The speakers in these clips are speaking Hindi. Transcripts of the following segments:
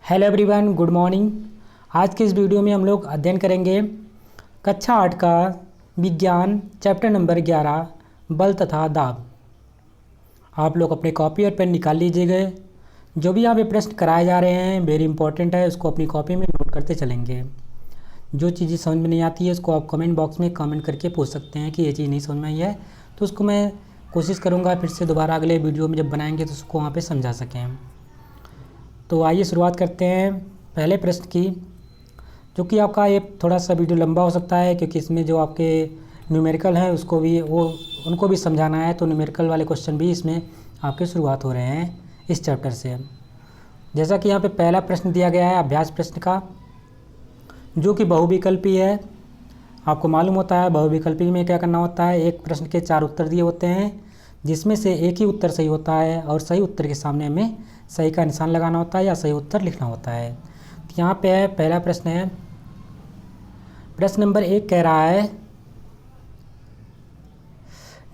Hello everyone, good morning. आज के इस वीडियो में हम लोग अध्ययन करेंगे कक्षा 8 का विज्ञान चैप्टर नंबर 11 बल तथा दाब। आप लोग अपने कॉपी और पेन निकाल लीजिएगा। जो भी यहाँ पे प्रश्न कराए जा रहे हैं वेरी इंपॉर्टेंट है, उसको अपनी कॉपी में नोट करते चलेंगे। जो चीज़ें समझ में नहीं आती है उसको आप कमेंट बॉक्स में कमेंट करके पूछ सकते हैं कि ये चीज़ नहीं समझ में आई है, तो उसको मैं कोशिश करूँगा फिर से दोबारा अगले वीडियो में जब बनाएंगे तो उसको वहाँ पर समझा सकें। तो आइए शुरुआत करते हैं पहले प्रश्न की, जो कि आपका ये थोड़ा सा वीडियो लंबा हो सकता है क्योंकि इसमें जो आपके न्यूमेरिकल हैं उसको भी उनको भी समझाना है, तो न्यूमेरिकल वाले क्वेश्चन भी इसमें आपके शुरुआत हो रहे हैं इस चैप्टर से। जैसा कि यहाँ पे पहला प्रश्न दिया गया है अभ्यास प्रश्न का, जो कि बहुविकल्पी है। आपको मालूम होता है बहुविकल्पी में क्या करना होता है, एक प्रश्न के 4 उत्तर दिए होते हैं जिसमें से एक ही उत्तर सही होता है और सही उत्तर के सामने हमें सही का निशान लगाना होता है या सही उत्तर लिखना होता है। तो यहाँ पे है पहला प्रश्न है, प्रश्न नंबर 1 कह रहा है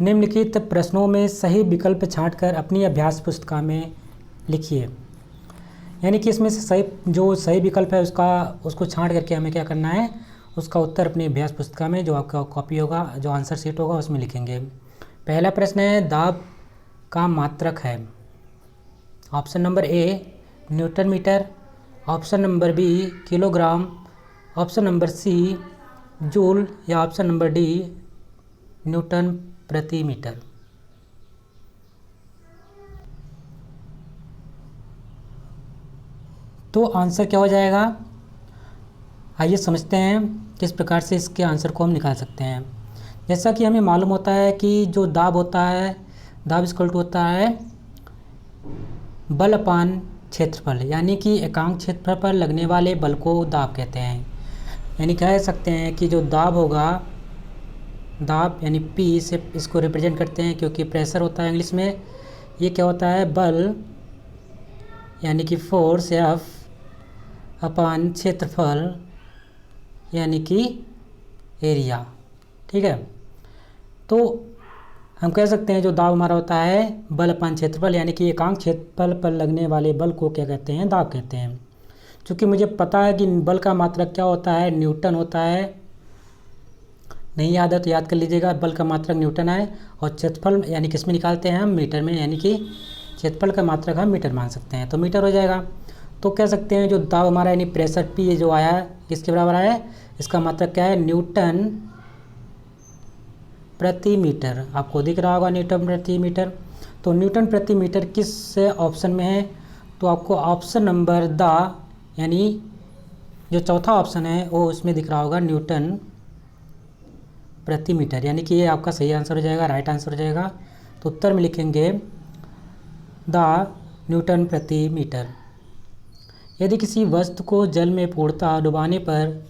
निम्नलिखित प्रश्नों में सही विकल्प छांटकर अपनी अभ्यास पुस्तिका में लिखिए। यानी कि इसमें से जो सही विकल्प है उसको छांट करके हमें क्या करना है, उसका उत्तर अपनी अभ्यास पुस्तिका में जो आपका कॉपी होगा, जो आंसर शीट होगा उसमें लिखेंगे। पहला प्रश्न है दाब का मात्रक है। Option number A newton metre, option number B kilogram, option number C joule या ऑप्शन नंबर डी न्यूटन प्रति मीटर। तो आंसर क्या हो जाएगा, आइए समझते हैं किस प्रकार से इसके आंसर को हम निकाल सकते हैं। जैसा कि हमें मालूम होता है कि जो दाब होता है, दाब इक्वल टू होता है बल अपान क्षेत्रफल, यानी कि एकांक क्षेत्रफल पर लगने वाले बल को दाब कहते हैं। यानी कह सकते हैं कि जो दाब होगा, दाब यानी पी से इसको रिप्रेजेंट करते हैं क्योंकि प्रेशर होता है इंग्लिश में। ये क्या होता है, बल यानी कि फोर्स एफ अपान क्षेत्रफल यानी कि एरिया। ठीक है, तो हम कह सकते हैं जो दाब हमारा होता है बल अपान क्षेत्रफल, यानी कि एकांक क्षेत्रफल पर लगने वाले बल को क्या कहते हैं, दाब कहते हैं। क्योंकि मुझे पता है कि बल का मात्रक क्या होता है, न्यूटन होता है। नहीं याद है तो याद कर लीजिएगा, बल का मात्रक न्यूटन है। और क्षेत्रफल यानी किस में निकालते हैं हम, मीटर में, यानी कि क्षेत्रफल का मात्रक हम मीटर मान सकते हैं, तो मीटर हो जाएगा। तो कह सकते हैं जो दाब हमारा यानी प्रेशर पी जो आया किसके बराबर आया है, इसका मात्रक क्या है, न्यूटन प्रति मीटर। आपको दिख रहा होगा न्यूटन प्रति मीटर। तो न्यूटन प्रति मीटर किस ऑप्शन में है, तो आपको ऑप्शन नंबर द यानी जो चौथा ऑप्शन है वो उसमें दिख रहा होगा न्यूटन प्रति मीटर, यानी कि ये आपका सही आंसर हो जाएगा, राइट आंसर हो जाएगा। तो उत्तर में लिखेंगे द न्यूटन प्रति मीटर। यदि किसी वस्तु को जल में पूर्णतः डुबाने पर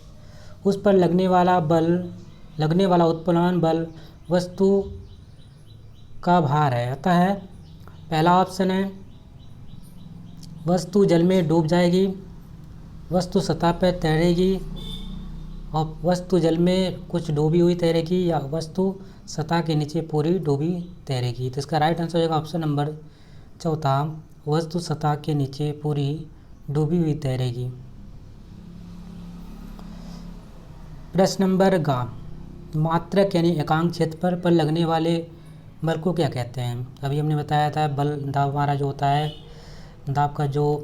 उस पर लगने वाला उत्प्लवन बल वस्तु का भार है। अतः पहला ऑप्शन है वस्तु जल में डूब जाएगी, वस्तु सतह पर तैरेगी, और वस्तु जल में कुछ डूबी हुई तैरेगी, या वस्तु सतह के नीचे पूरी डूबी तैरेगी। तो इसका राइट आंसर हो जाएगा ऑप्शन नंबर चौथा, वस्तु सतह के नीचे पूरी डूबी हुई तैरेगी। प्रश्न नंबर गा, मात्रक यानी एकांक क्षेत्रफल पर लगने वाले बल को क्या कहते हैं। अभी हमने बताया था बल दाब हमारा जो होता है, दाब का जो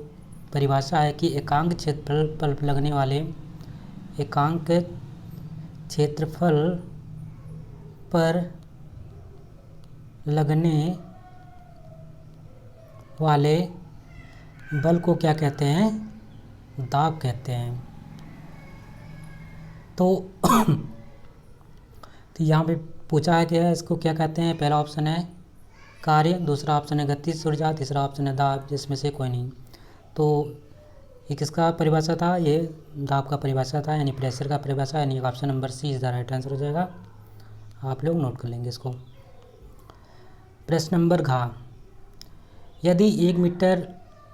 परिभाषा है कि एकांक क्षेत्रफल पर लगने वाले, एकांक क्षेत्रफल पर लगने वाले बल को क्या कहते हैं, दाब कहते हैं। तो यहाँ पे पूछा है कि इसको क्या कहते हैं। पहला ऑप्शन है कार्य, दूसरा ऑप्शन है गतिज ऊर्जा, तीसरा ऑप्शन है दाब, जिसमें से कोई नहीं। तो ये किसका परिभाषा था, ये दाब का परिभाषा था, यानी प्रेशर का परिभाषा, यानी option number C is the right answer हो जाएगा। आप लोग नोट कर लेंगे इसको। प्रश्न नंबर घ, यदि 1 मीटर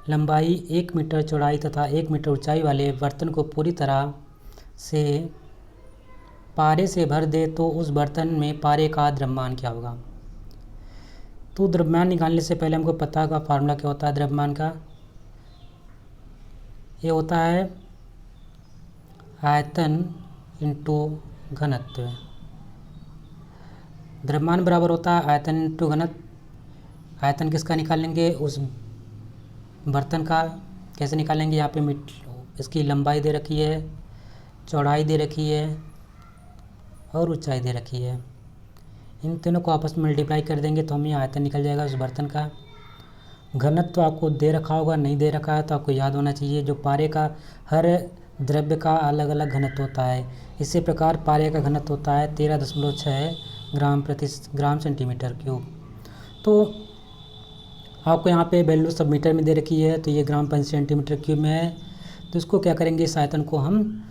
लंबाई, 1 मीटर चौड़ाई तथा 1 मीटर ऊंचाई वाले बर्तन को पूरी तरह से पारे से भर दे तो उस बर्तन में पारे का द्रव्यमान क्या होगा। तो द्रव्यमान निकालने से पहले हमको पता का फार्मूला क्या होता है द्रव्यमान का। ये होता है आयतन इंटू घनत्व। द्रव्यमान बराबर होता है आयतन इंटू घनत्व। आयतन किसका निकालेंगे, उस बर्तन का। कैसे निकालेंगे, यहाँ पे इसकी लंबाई दे रखी है, चौड़ाई दे रखी है और ऊंचाई दे रखी है। इन तीनों को आपस में मल्टीप्लाई कर देंगे तो हमें आयतन निकल जाएगा उस बर्तन का। घनत्व तो आपको दे रखा होगा, नहीं दे रखा है तो आपको याद होना चाहिए। जो पारे का हर द्रव्य का अलग अलग घनत्व होता है। इसी प्रकार पारे का घनत्व होता है 13.6 ग्राम सेंटीमीटर क्यूब। तो आपको यहाँ पे वैल्यू सब मीटर में दे रखी है, तो ये ग्राम पर सेंटीमीटर क्यूब में है। तो इसको क्या करेंगे, इस आयतन को हम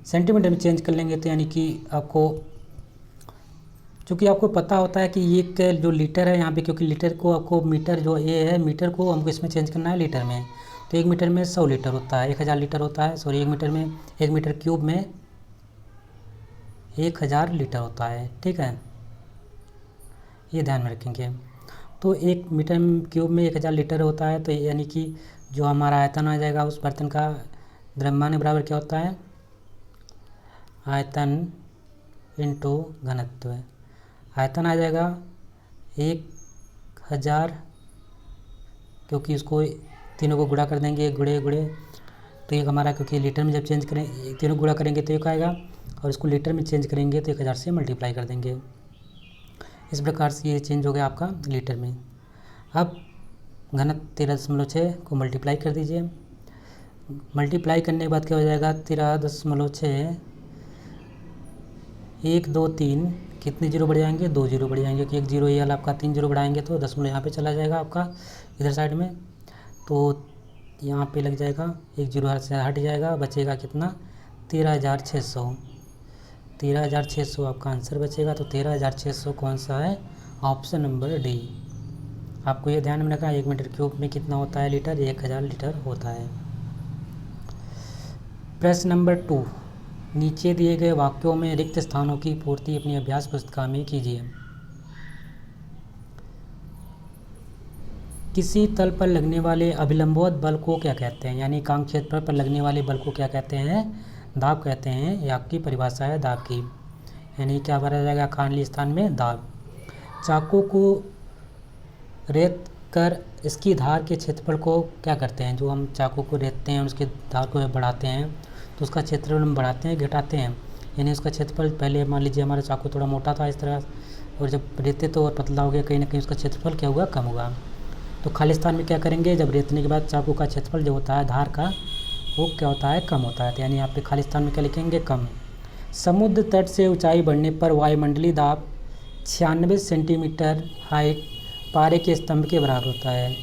सेंटीमीटर में चेंज कर लेंगे। तो यानी कि आपको, चूँकि आपको पता होता है कि ये जो लीटर है यहाँ पे, क्योंकि लीटर को आपको मीटर जो ये है मीटर को हमको इसमें चेंज करना है लीटर में। तो 1 मीटर में 100 लीटर होता है, 1000 लीटर होता है। सॉरी 1 मीटर क्यूब में 1000 लीटर होता है। ठीक है, ये ध्यान में रखेंगे। तो 1 मीटर क्यूब में 1000 लीटर होता है। तो यानी कि जो हमारा आयतन आ जाएगा उस बर्तन का द्रव्यमान के बराबर क्या होता है, आयतन इंटू घनत्व। आयतन आ जाएगा 1000, क्योंकि उसको तीनों को गुणा कर देंगे, गुणे तो एक हमारा, क्योंकि लीटर में जब चेंज करें तीनों गुणा करेंगे तो एक आएगा, और इसको लीटर में चेंज करेंगे तो 1000 से मल्टीप्लाई कर देंगे। इस प्रकार से ये चेंज हो गया आपका लीटर में। अब घनत्व 13.6 को मल्टीप्लाई कर दीजिए। मल्टीप्लाई करने के बाद क्या हो जाएगा, 13.6 1 2 3 कितने जीरो बढ़ जाएंगे, 2 जीरो बढ़ जाएंगे, क्योंकि 1 जीरो ये वाला आपका 3 जीरो बढ़ाएंगे तो दशमलव यहाँ पे चला जाएगा आपका इधर साइड में। तो यहाँ पे लग जाएगा 1 जीरो से हट जाएगा, बचेगा कितना 13,600। 13,600 आपका आंसर बचेगा। तो 13,600 कौन सा है, ऑप्शन नंबर डी। आपको ये ध्यान में रखना, 1 मीटर क्यूब में कितना होता है लीटर, 1000 लीटर होता है। प्रश्न नंबर 2, नीचे दिए गए वाक्यों में रिक्त स्थानों की पूर्ति अपनी अभ्यास पुस्तिका में कीजिए। किसी तल पर लगने वाले अभिलंबवत बल को क्या कहते हैं, यानी काम क्षेत्र पर लगने वाले बल को क्या कहते हैं, दाब कहते हैं। यह आपकी परिभाषा है दाब की, यानी क्या भरा जाएगा खाली स्थान में दाब। चाकू को रेत कर इसकी धार के क्षेत्रफल को क्या करते हैं, जो हम चाकू को रेतते हैं उसकी धार को बढ़ाते हैं तो उसका क्षेत्रफल हम बढ़ाते हैं घटाते हैं, यानी उसका क्षेत्रफल। पहले मान लीजिए हमारा चाकू थोड़ा मोटा था इस तरह, और जब रेते तो और पतला हो गया, कहीं ना कहीं उसका क्षेत्रफल क्या हुआ, कम हुआ। तो खाली स्थान में क्या करेंगे, जब रेतने के बाद चाकू का क्षेत्रफल जो होता है धार का, वो क्या होता है, कम होता है। तो यानी यहाँ पे खाली स्थान में क्या लिखेंगे, कम। समुद्र तट से ऊंचाई बढ़ने पर वायुमंडलीय दाब 96 सेंटीमीटर हाइट पारे के स्तंभ के बराबर होता है।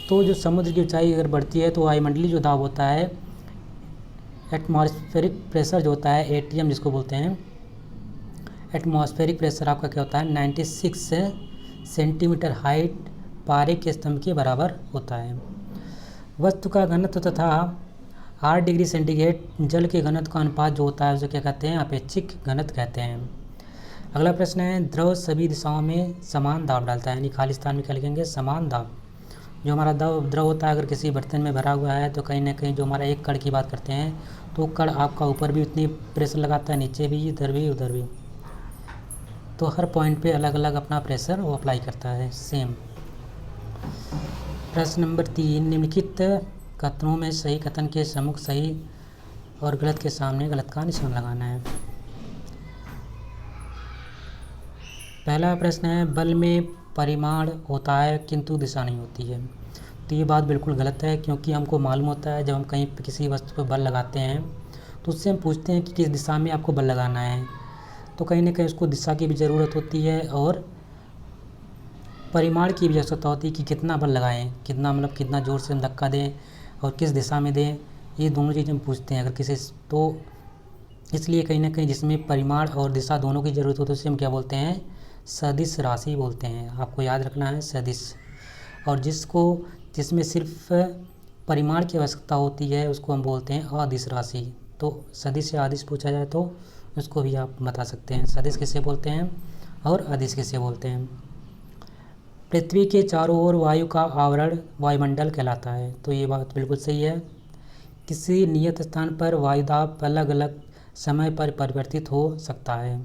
तो जो समुद्र की ऊंचाई अगर बढ़ती है तो वायुमंडलीय जो दाब होता है, एटमॉस्फेरिक प्रेशर जो होता है, एटीएम जिसको बोलते हैं, एटमॉस्फेरिक प्रेशर आपका क्या होता है 96 सेंटीमीटर हाइट पारे के स्तंभ के बराबर होता है। वस्तु का घनत्व तथा 8 डिग्री सेंटीग्रेड जल के घनत्व का अनुपात जो होता है उसे क्या कहते हैं, अपेक्षिक घनत्व कहते हैं। अगला प्रश्न है, द्रव सभी दिशाओं में समान दाब डालता है, यानी खाली स्थान में क्या लिखेंगे, समान दाब। जो हमारा द्रव होता है अगर किसी बर्तन में भरा हुआ है तो कहीं ना कहीं जो हमारा एक कण की बात करते हैं तो कण आपका ऊपर भी उतनी प्रेशर लगाता है, नीचे भी, इधर भी, उधर भी। तो हर पॉइंट पे अलग अलग अपना प्रेशर वो अप्लाई करता है, सेम। प्रश्न नंबर 3, निम्नलिखित कथनों में सही कथन के सम्मुख सही और गलत के सामने गलत का निशान लगाना है। पहला प्रश्न है, बल में परिमाण होता है किंतु दिशा नहीं होती है। तो ये बात बिल्कुल गलत है, क्योंकि हमको मालूम होता है जब हम कहीं किसी वस्तु पर बल लगाते हैं तो उससे हम पूछते हैं कि किस दिशा में आपको बल लगाना है। तो कहीं ना कहीं उसको दिशा की भी ज़रूरत होती है और परिमाण की भी आवश्यकता होती है कि कितना बल लगाएं, कितना मतलब कितना ज़ोर से हम धक्का दें और किस दिशा में दें, ये दोनों चीज़ें हम पूछते हैं अगर किसी। तो इसलिए कहीं ना कहीं जिसमें परिमाण और दिशा दोनों की ज़रूरत हो तो उसे हम क्या बोलते हैं, सदिश राशि बोलते हैं। आपको याद रखना है सदिश। और जिसमें सिर्फ परिमाण की आवश्यकता होती है उसको हम बोलते हैं अदिश राशि। तो सदिश या अदिश पूछा जाए तो उसको भी आप बता सकते हैं। सदिश किसे बोलते हैं और अदिश किसे बोलते हैं। पृथ्वी के चारों ओर वायु का आवरण वायुमंडल कहलाता है, तो ये बात बिल्कुल सही है। किसी नियत स्थान पर वायुदाब अलग अलग समय पर परिवर्तित हो सकता है,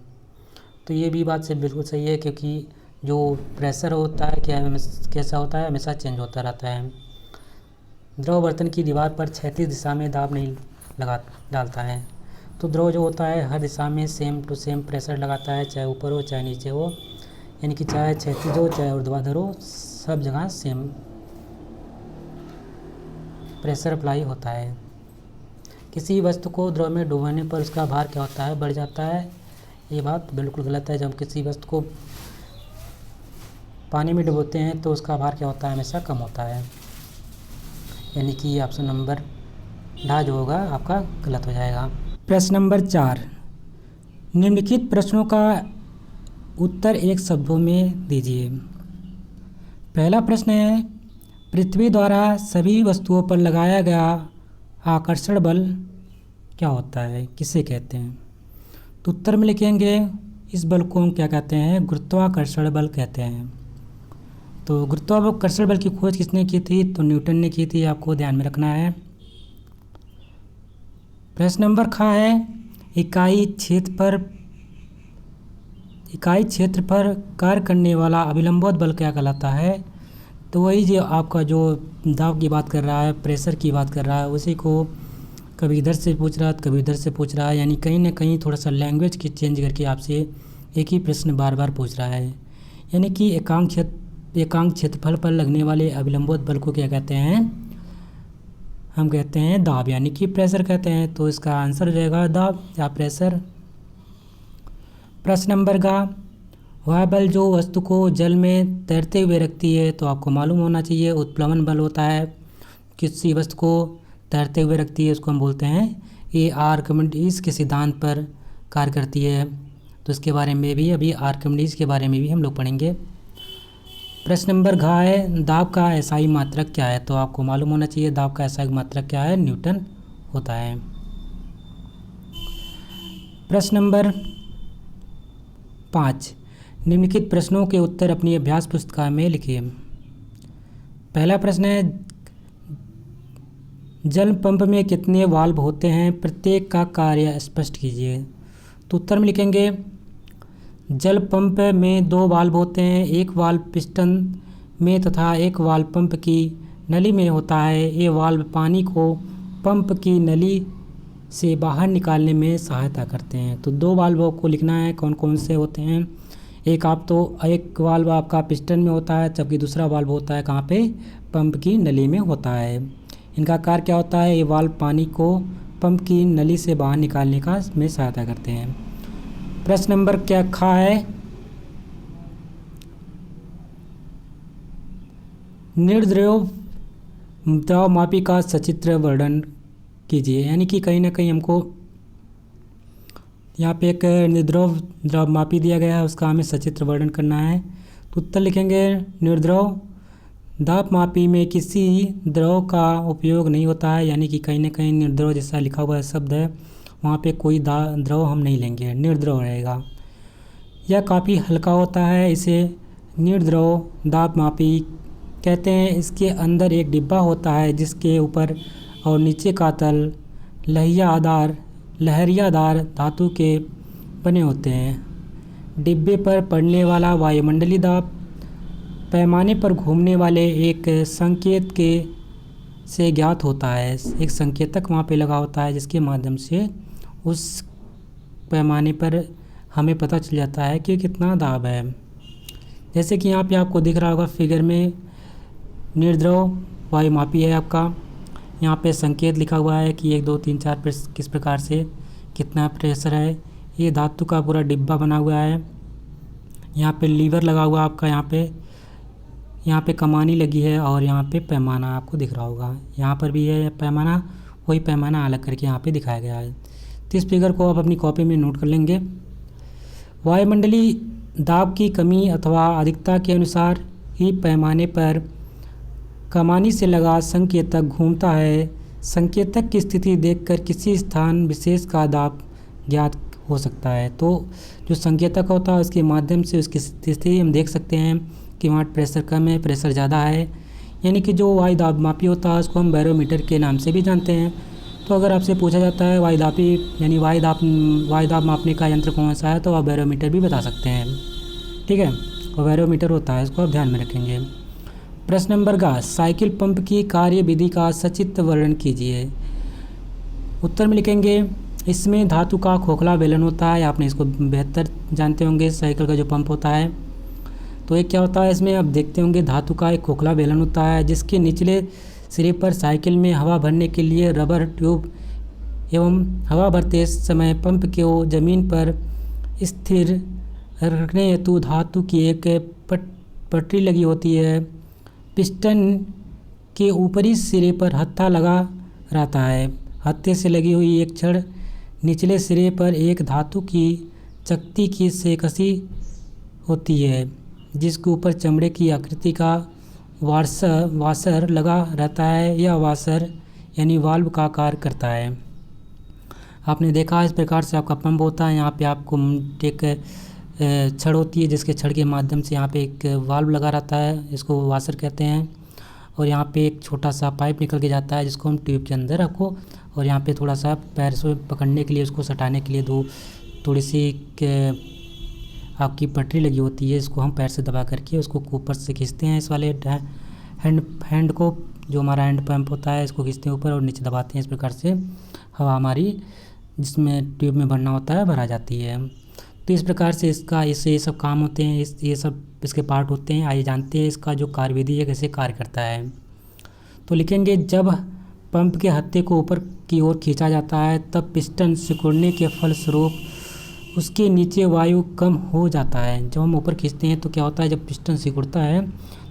तो ये भी बात से बिल्कुल सही है, क्योंकि जो प्रेशर होता है कैसा होता है, हमेशा चेंज होता रहता है। द्रव बर्तन की दीवार पर क्षैतिज दिशा में दाब नहीं डालता है, तो द्रव जो होता है हर दिशा में सेम टू सेम प्रेशर लगाता है, चाहे ऊपर हो चाहे नीचे हो, यानी कि चाहे क्षैतिज हो चाहे ऊर्ध्वाधर हो, सब जगह सेम प्रेशर अप्लाई होता है। किसी वस्तु को द्रव में डुबाने पर उसका भार क्या होता है, बढ़ जाता है। ये बात बिल्कुल गलत है। जब किसी वस्तु को पानी में डुबोते हैं तो उसका भार क्या होता है, हमेशा कम होता है, यानी कि ऑप्शन नंबर ढा जो होगा आपका गलत हो जाएगा। प्रश्न नंबर 4, निम्नलिखित प्रश्नों का उत्तर एक शब्दों में दीजिए। पहला प्रश्न है, पृथ्वी द्वारा सभी वस्तुओं पर लगाया गया आकर्षण बल क्या होता है, किसे कहते हैं। तो उत्तर में लिखेंगे इस बल को हम क्या कहते हैं, गुरुत्वाकर्षण बल कहते हैं। तो गुरुत्वाकर्षण बल की खोज किसने की थी, तो न्यूटन ने की थी, आपको ध्यान में रखना है। प्रश्न नंबर खा है, इकाई क्षेत्र पर कार्य करने वाला अभिलंबोत बल क्या कहलाता है। तो वही जो आपका जो दाब की बात कर रहा है, प्रेशर की बात कर रहा है, उसी को कभी इधर से पूछ रहा है कभी इधर से पूछ रहा है, यानी कहीं ना कहीं थोड़ा सा लैंग्वेज की चेंज करके आपसे एक ही प्रश्न बार बार पूछ रहा है। यानी कि एकांक क्षेत्रफल पर लगने वाले अभिलंबोत बल को क्या कहते हैं, हम कहते हैं दाब, यानी कि प्रेशर कहते हैं। तो इसका आंसर हो जाएगा दाब या प्रेशर। प्रश्न नंबर का, वह बल जो वस्तु को जल में तैरते हुए रखती है, तो आपको मालूम होना चाहिए उत्प्लवन बल होता है। किसी वस्तु को तैरते हुए रखती है उसको हम बोलते हैं ये आर्किमिडीज के सिद्धांत पर कार्य करती है। तो इसके बारे में भी अभी आर्किमिडीज के बारे में भी हम लोग पढ़ेंगे। प्रश्न नंबर घ है, दाब का एसआई मात्रक क्या है। तो आपको मालूम होना चाहिए दाब का एसआई मात्रक क्या है, न्यूटन होता है। प्रश्न नंबर 5, निम्नलिखित प्रश्नों के उत्तर अपनी अभ्यास पुस्तिका में लिखिए। पहला प्रश्न है, जल पंप में कितने वाल्व होते हैं, प्रत्येक का कार्य स्पष्ट कीजिए। तो उत्तर में लिखेंगे जल पंप में 2 वाल्व होते हैं, एक वाल्व पिस्टन में तथा एक वाल्व पंप की नली में होता है। ये वाल्व पानी को पंप की नली से बाहर निकालने में सहायता करते हैं। तो 2 वाल्वों को लिखना है, कौन कौन से होते हैं। एक वाल्व आपका पिस्टन में होता है, जबकि दूसरा वाल्व होता है कहाँ पे, पंप की नली में होता है। इनका कार्य क्या होता है, ये वाल्व पानी को पंप की नली से बाहर निकालने का में सहायता करते हैं। प्रश्न नंबर क्या खा है, निर्द्रव द्रव्यमापी का सचित्र वर्णन कीजिए। यानी कि कहीं ना कहीं हमको यहाँ पे एक निर्द्रव द्रव्यमापी दिया गया है, उसका हमें सचित्र वर्णन करना है। तो उत्तर लिखेंगे निर्द्रव दाबमापी में किसी द्रव का उपयोग नहीं होता है, यानी कि कहीं ना कहीं निर्द्रव जैसा लिखा हुआ शब्द है वहाँ पे कोई द्रव हम नहीं लेंगे, निर्द्रव रहेगा। यह काफ़ी हल्का होता है, इसे निर्द्रव दाबमापी कहते हैं। इसके अंदर एक डिब्बा होता है जिसके ऊपर और नीचे का तल लहरियादार धातु के बने होते हैं। डिब्बे पर पड़ने वाला वायुमंडलीय दाब पैमाने पर घूमने वाले एक संकेत से ज्ञात होता है। एक संकेतक वहाँ पे लगा होता है जिसके माध्यम से उस पैमाने पर हमें पता चल जाता है कि कितना दाब है। जैसे कि यहाँ पे आपको दिख रहा होगा फिगर में, निर्द्रव वायुमापी है आपका, यहाँ पे संकेत लिखा हुआ है कि 1 2 3 4 किस प्रकार से कितना प्रेशर है। ये धातु का पूरा डिब्बा बना हुआ है, यहाँ पे लीवर लगा हुआ है आपका, यहाँ पे कमानी लगी है और यहाँ पे पैमाना आपको दिख रहा होगा। यहाँ पर भी है पैमाना, वही पैमाना अलग करके यहाँ पे दिखाया गया है। तो इस फिगर को आप अपनी कॉपी में नोट कर लेंगे। वायुमंडलीय दाब की कमी अथवा अधिकता के अनुसार ही पैमाने पर कमानी से लगा संकेतक घूमता है। संकेतक की स्थिति देखकर किसी स्थान विशेष का दाब ज्ञात हो सकता है। तो जो संकेतक होता है उसके माध्यम से उसकी स्थिति हम देख सकते हैं कि वहाँ प्रेशर कम है, प्रेशर ज़्यादा है, यानी कि जो वायु दाब मापी होता है उसको हम बैरोमीटर के नाम से भी जानते हैं। तो अगर आपसे पूछा जाता है वायुदापी यानी वायु दाब मापने का यंत्र कौन सा है, तो आप बैरोमीटर भी बता सकते हैं। ठीक है, और बैरोमीटर होता है, इसको आप ध्यान में रखेंगे। प्रश्न नंबर का साइकिल पंप की कार्य विधि का सचित्र वर्णन कीजिए। उत्तर में लिखेंगे इसमें धातु का खोखला बेलन होता है, आपने इसको बेहतर जानते होंगे। साइकिल का जो पंप होता है तो एक क्या होता है, इसमें आप देखते होंगे धातु का एक खोखला बेलन होता है जिसके निचले सिरे पर साइकिल में हवा भरने के लिए रबर ट्यूब एवं हवा भरते समय पंप को जमीन पर स्थिर रखने हेतु धातु की एक पटरी लगी होती है। पिस्टन के ऊपरी सिरे पर हत्था लगा रहता है। हत्थे से लगी हुई एक छड़ निचले सिरे पर एक धातु की चकती की से कसी होती है जिसके ऊपर चमड़े की आकृति का वाशर लगा रहता है। यह वाशर यानी वाल्व का कार्य करता है। आपने देखा इस प्रकार से आपका पंप होता है। यहाँ पे आपको एक छड़ होती है जिसके छड़ के माध्यम से यहाँ पे एक वाल्व लगा रहता है, इसको वाशर कहते हैं। और यहाँ पे एक छोटा सा पाइप निकल के जाता है जिसको हम ट्यूब के अंदर रखो, और यहाँ पे थोड़ा सा पैर से पकड़ने के लिए, उसको सटाने के लिए थोड़ी सी आपकी पटरी लगी होती है, इसको हम पैर से दबा करके उसको ऊपर से खींचते हैं। इस वाले हैंड को, जो हमारा हैंड पंप होता है, इसको खींचते हैं ऊपर और नीचे दबाते हैं। इस प्रकार से हवा हमारी जिसमें ट्यूब में भरना होता है भरा जाती है। तो इस प्रकार से इससे ये सब काम होते हैं, ये सब इसके पार्ट होते हैं। आइए जानते हैं इसका जो कार्यविधि है कैसे कार्य करता है। तो लिखेंगे जब पंप के हत्थे को ऊपर की ओर खींचा जाता है तब पिस्टन सिकुड़ने के फलस्वरूप उसके नीचे वायु कम हो जाता है। जब हम ऊपर खींचते हैं तो क्या होता है, जब पिस्टन सिकुड़ता है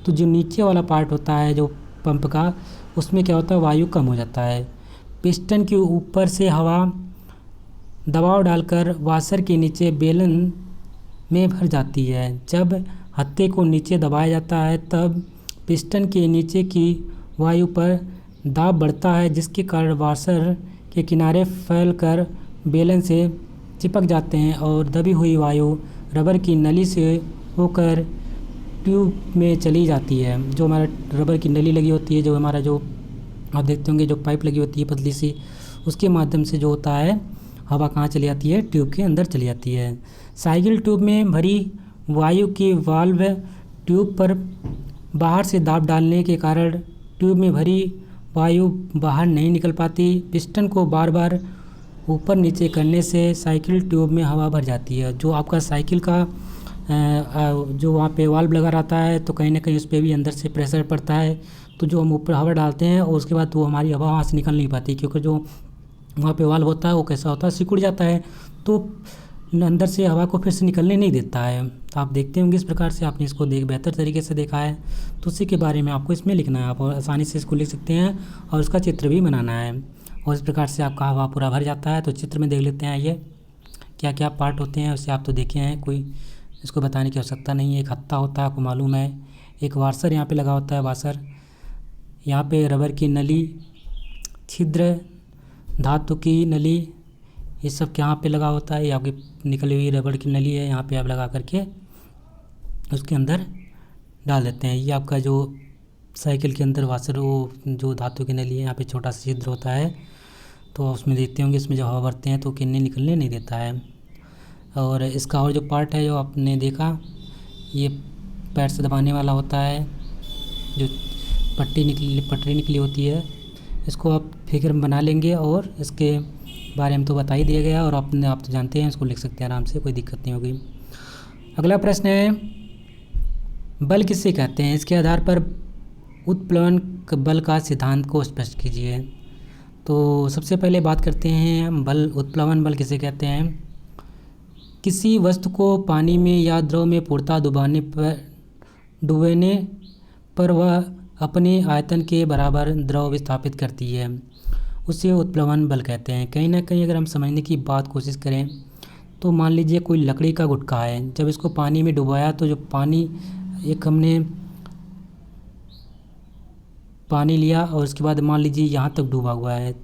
तो जो नीचे वाला पार्ट होता है जो पंप का, उसमें क्या होता है, वायु कम हो जाता है। पिस्टन के ऊपर से हवा दबाव डालकर वाशर के नीचे बेलन में भर जाती है। जब हत्थे को नीचे दबाया जाता है तब पिस्टन के नीचे की वायु पर दाब बढ़ता है जिसके कारण वाशर के किनारे फैलकर बेलन से चिपक जाते हैं और दबी हुई वायु रबर की नली से होकर ट्यूब में चली जाती है। जो हमारा रबर की नली लगी होती है, जो हमारा जो आप देखते होंगे जो पाइप लगी होती है पतली सी, उसके माध्यम से जो होता है हवा कहाँ चली जाती है, ट्यूब के अंदर चली जाती है। साइकिल ट्यूब में भरी वायु की वाल्व ट्यूब पर बाहर से दाब डालने के कारण ट्यूब में भरी वायु बाहर नहीं निकल पाती। पिस्टन को बार बार ऊपर नीचे करने से साइकिल ट्यूब में हवा भर जाती है। जो आपका साइकिल का जो वहाँ पे वाल्व लगा रहता है तो कहीं ना कहीं उस पर भी अंदर से प्रेशर पड़ता है, तो जो हम ऊपर हवा डालते हैं और उसके बाद वो हमारी हवा वहाँ से निकल नहीं पाती, क्योंकि जो वहाँ पे वाल्व होता है वो कैसा होता है, सिकुड़ जाता है, तो अंदर से हवा को फिर से निकलने नहीं देता है। तो आप देखते होंगे इस प्रकार से आपने इसको बेहतर तरीके से देखा है, तो उसी के बारे में आपको इसमें लिखना है। आप आसानी से इसको लिख सकते हैं और उसका चित्र भी बनाना है, और इस प्रकार से आपका हवा पूरा भर जाता है। तो चित्र में देख लेते हैं ये क्या क्या पार्ट होते हैं, उससे आप तो देखे हैं, कोई इसको बताने की आवश्यकता नहीं है। एक हत्था होता है, आपको मालूम है। एक वाशर यहाँ पे लगा होता है, वाशर, यहाँ पे रबर की नली, छिद्र, धातु की नली, ये सब यहाँ पे लगा होता है। ये आपकी निकली हुई रबड़ की नली है, यहाँ पे आप लगा करके उसके अंदर डाल देते हैं। ये आपका जो साइकिल के अंदर वाशर, वो जो धातु की नली है, यहाँ पे छोटा सा छिद्र होता है, तो उसमें देखते होंगे इसमें जब हवा भरते हैं तो किन्नी निकलने नहीं देता है। और इसका और जो पार्ट है जो आपने देखा, ये पैर से दबाने वाला होता है, जो पटरी निकली होती है, इसको आप फिगर में बना लेंगे और इसके बारे में तो बता ही दिया गया, और आप तो जानते हैं, इसको लिख सकते हैं आराम से, कोई दिक्कत नहीं होगी। अगला प्रश्न है बल किसे कहते हैं, इसके आधार पर उत्प्लवन बल का सिद्धांत को स्पष्ट कीजिए। तो सबसे पहले बात करते हैं बल, उत्प्लवन बल किसे कहते हैं। किसी वस्तु को पानी में या द्रव में पूर्णतः डुबोने पर वह अपने आयतन के बराबर द्रव विस्थापित करती है, उसे उत्प्लवन बल कहते हैं। कहीं ना कहीं अगर हम समझने की बात कोशिश करें तो मान लीजिए कोई लकड़ी का गुटका है, जब इसको पानी में डुबाया तो जो पानी, एक हमने पानी लिया और उसके बाद मान लीजिए यहाँ तक डूबा हुआ है,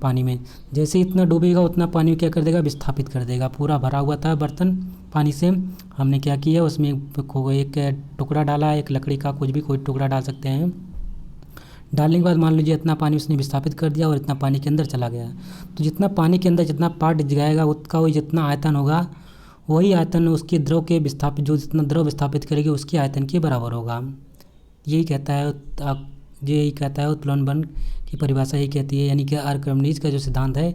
पानी में। जैसे इतना डूबेगा उतना पानी क्या कर देगा, विस्थापित कर देगा। पूरा भरा हुआ था बर्तन पानी से, हमने क्या किया उसमें एक टुकड़ा डाला, एक लकड़ी का कुछ भी कोई टुकड़ा डाल सकते हैं। डालने के बाद मान लीजिए इतना पानी उसने विस्थापित कर दिया और इतना पानी के अंदर चला गया। तो जितना पानी के अंदर जितना पार्ट जाएगा उसका वही जितना आयतन होगा, वही आयतन उसके द्रव के विस्थापित, जो जितना द्रव विस्थापित करेगी उसके आयतन के बराबर होगा। यही कहता है उत्प्लवन बल की परिभाषा यही कहती है। यानी कि आर्किमिडीज का जो सिद्धांत है,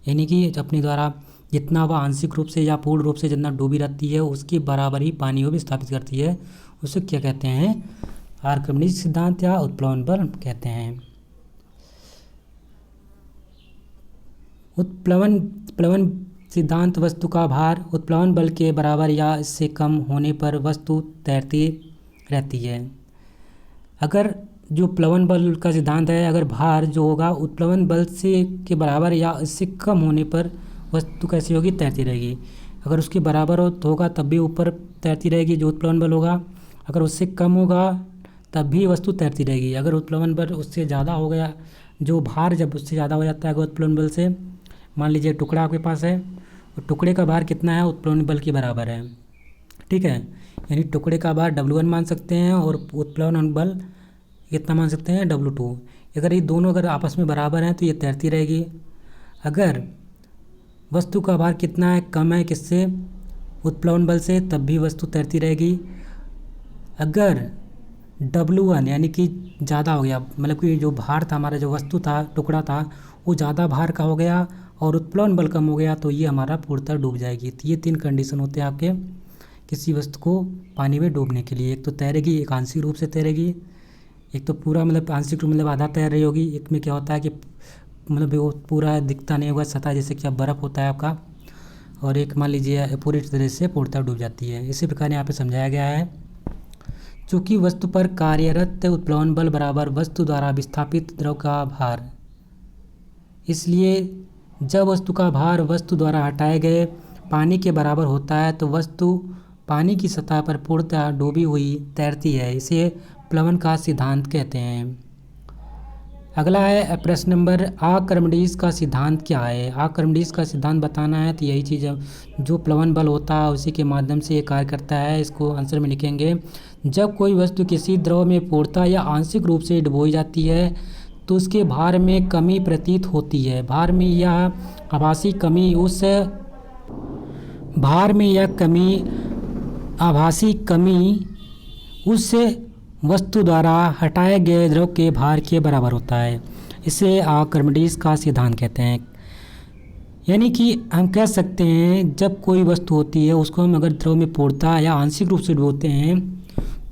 यानी कि अपने द्वारा जितना वह आंशिक रूप से या पूर्ण रूप से जितना डूबी रहती है उसकी बराबर ही पानी को विस्थापित करती है, उसे क्या कहते हैं, आर्किमिडीज सिद्धांत या उत्प्लवन बल कहते हैं। उत्प्लवन सिद्धांत वस्तु का भार उत्प्लवन बल के बराबर या इससे कम होने पर वस्तु तैरती रहती है। अगर जो प्लवन बल का सिद्धांत है, अगर भार जो होगा उत्प्लवन बल से के बराबर या इससे कम होने पर वस्तु कैसी होगी, तैरती रहेगी। अगर उसके बराबर होगा तब भी ऊपर तैरती रहेगी जो उत्प्लवन बल होगा, अगर उससे कम होगा तब भी वस्तु तैरती रहेगी। अगर उत्प्लवन बल उससे ज़्यादा हो गया, जो भार जब उससे ज़्यादा हो जाता है उत्प्लवन बल से, मान लीजिए टुकड़ा आपके पास है और टुकड़े का भार कितना है, उत्प्लवन बल के बराबर है, ठीक है। यानी टुकड़े का भार W1 मान सकते हैं और उत्प्लवन बल कितना मान सकते हैं, W2। अगर ये दोनों अगर आपस में बराबर हैं तो ये तैरती रहेगी। अगर वस्तु का भार कितना है, कम है किससे, उत्प्लवन बल से, तब भी वस्तु तैरती रहेगी। अगर W1 यानी कि ज़्यादा हो गया, मतलब कि जो भार था हमारा, जो वस्तु था, टुकड़ा था, वो ज़्यादा भार का हो गया और उत्प्लवन बल कम हो गया, तो ये हमारा पूर्णतः डूब जाएगी। तो ये 3 कंडीशन होते हैं आपके किसी वस्तु को पानी में डूबने के लिए। एक तो तैरेगी, एक आंशिक रूप से तैरेगी, एक तो पूरा मतलब आंशिक रूप मतलब आधा तैर रही होगी। एक में क्या होता है कि मतलब वो पूरा दिखता नहीं होगा सतह, जैसे कि अब बर्फ़ होता है आपका, और एक मान लीजिए पूरी तरह से पूर्णतः डूब जाती है। इसी प्रकार यहाँ पे समझाया गया है। चूँकि वस्तु पर कार्यरत उत्प्लवन बल बराबर वस्तु द्वारा विस्थापित द्रव का भार, इसलिए जब वस्तु का भार वस्तु द्वारा हटाए गए पानी के बराबर होता है तो वस्तु पानी की सतह पर पूर्णतः डूबी हुई तैरती है। इसे प्लवन का सिद्धांत कहते हैं। अगला है प्रश्न नंबर, आर्किमिडीज का सिद्धांत क्या है। आर्किमिडीज का सिद्धांत बताना है तो यही चीज़ जो प्लवन बल होता है उसी के माध्यम से ये कार्य करता है। इसको आंसर में लिखेंगे, जब कोई वस्तु किसी द्रव में पूर्णतः या आंशिक रूप से डुबोई जाती है तो उसके भार में कमी प्रतीत होती है। भार में यह आभासी कमी उस वस्तु द्वारा हटाए गए द्रव के भार के बराबर होता है। इसे आर्किमिडीज का सिद्धांत कहते हैं। यानी कि हम कह सकते हैं जब कोई वस्तु होती है उसको हम अगर द्रव में पूर्णतः या आंशिक रूप से डुबोते हैं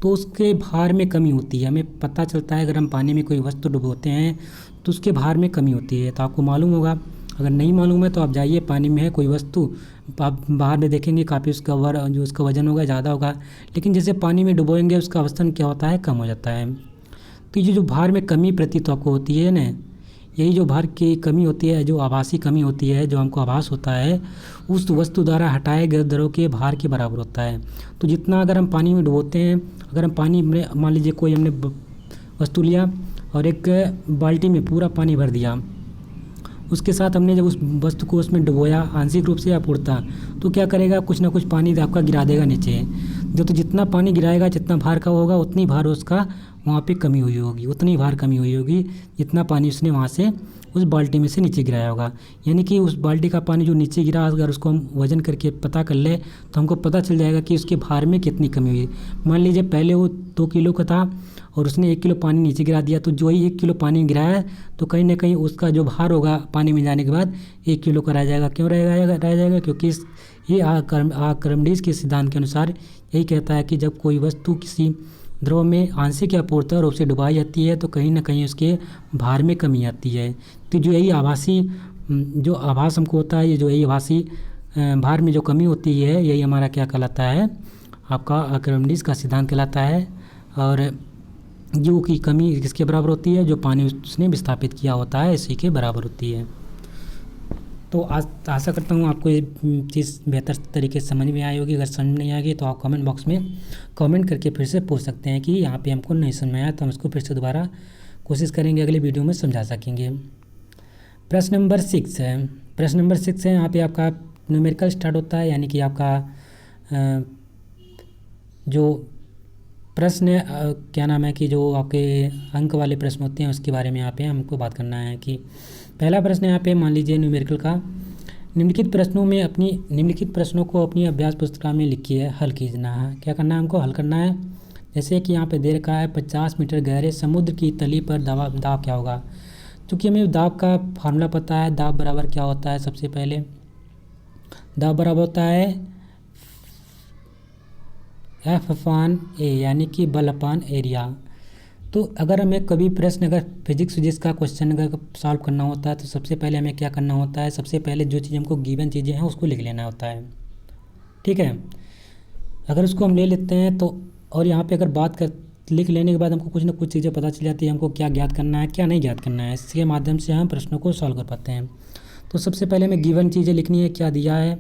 तो उसके भार में कमी होती है। हमें पता चलता है अगर हम पानी में कोई वस्तु डुबोते हैं तो उसके भार में कमी होती है। तो आपको मालूम होगा, अगर नहीं मालूम है तो आप जाइए, पानी में है कोई वस्तु, आप बाहर में देखेंगे काफ़ी उसका जो उसका वजन होगा ज़्यादा होगा, लेकिन जैसे पानी में डुबोएंगे उसका अवस्थान क्या होता है, कम हो जाता है। तो ये जो भार में कमी प्रतीत आपको होती है ना, यही जो भार की कमी होती है, जो आभासी कमी होती है, जो हमको आभास होता है, उस वस्तु द्वारा हटाए गए द्रव के भार के बराबर होता है। तो जितना अगर हम पानी में डुबोते हैं, अगर हम पानी में मान लीजिए कोई हमने वस्तु लिया और एक बाल्टी में पूरा पानी भर दिया, उसके साथ हमने जब उस वस्तु को उसमें डुबोया आंशिक रूप से या पूर्णतः, तो क्या करेगा, कुछ ना कुछ पानी आपका गिरा देगा नीचे। जो तो जितना पानी गिराएगा, जितना भार का होगा, उतनी भार उसका वहाँ पे कमी हुई होगी, उतनी भार कमी हुई होगी जितना पानी उसने वहाँ से उस बाल्टी में से नीचे गिराया होगा। यानी कि उस बाल्टी का पानी जो नीचे गिरा, अगर उसको हम वजन करके पता कर ले तो हमको पता चल जाएगा कि उसके भार में कितनी कमी हुई। मान लीजिए पहले वो 2 किलो का था और उसने 1 किलो पानी नीचे गिरा दिया, तो जो ही 1 किलो पानी गिराया तो कहीं ना कहीं उसका जो भार होगा पानी में जाने के बाद 1 किलो का रह जाएगा। क्यों रह जाएगा? क्योंकि ये आर्किमिडीज के सिद्धांत के अनुसार यही कहता है कि जब कोई वस्तु किसी द्रव में आंशिक या पूर्णतः रूप से डुबाई जाती है तो कहीं ना कहीं उसके भार में कमी आती है। तो जो यही जो आभास हमको होता है, ये जो यही आभासी भार में जो कमी होती है, यही हमारा क्या कहलाता है, आपका आर्किमिडीज का सिद्धांत कहलाता है। और जो की कमी किसके बराबर होती है, जो पानी उसने विस्थापित किया होता है इसी के बराबर होती है। तो आशा करता हूँ आपको ये चीज़ बेहतर तरीके से समझ में आई होगी। अगर समझ नहीं आएगी तो आप कमेंट बॉक्स में कमेंट करके फिर से पूछ सकते हैं कि यहाँ पे हमको नहीं समझ में आया, तो हम इसको फिर से दोबारा कोशिश करेंगे अगले वीडियो में समझा सकेंगे। प्रश्न नंबर 6 है। प्रश्न नंबर 6 है, यहाँ पे आपका न्यूमेरिकल स्टार्ट होता है, यानी कि आपका जो प्रश्न क्या नाम है कि जो आपके अंक वाले प्रश्न होते हैं उसके बारे में यहाँ पे हमको बात करना है। कि पहला प्रश्न यहाँ पे मान लीजिए न्यूमेरिकल का, निम्नलिखित प्रश्नों को अपनी अभ्यास पुस्तिका में लिखिए, हल कीजना है। क्या करना है हमको? हल करना है। जैसे कि यहाँ पे दे रखा है 50 मीटर गहरे समुद्र की तली पर दाब क्या होगा। चूँकि हमें दाब का फार्मूला पता है, दाब बराबर क्या होता है, सबसे पहले दाब बराबर होता है F/A, यानी कि बल अपान एरिया। तो अगर हमें कभी प्रश्न, अगर फिजिक्स का क्वेश्चन अगर सॉल्व करना होता है तो सबसे पहले हमें क्या करना होता है, सबसे पहले जो चीज़ हमको गिवन चीज़ें हैं उसको लिख लेना होता है। ठीक है, अगर उसको हम ले लेते हैं तो, और यहाँ पे अगर लिख लेने के बाद हमको कुछ ना कुछ चीज़ें पता चल जाती है, हमको क्या ज्ञात करना है क्या नहीं ज्ञात करना है, इसके माध्यम से हम प्रश्नों को सॉल्व कर पाते हैं। तो सबसे पहले हमें गिवन चीज़ें लिखनी है। क्या दिया है?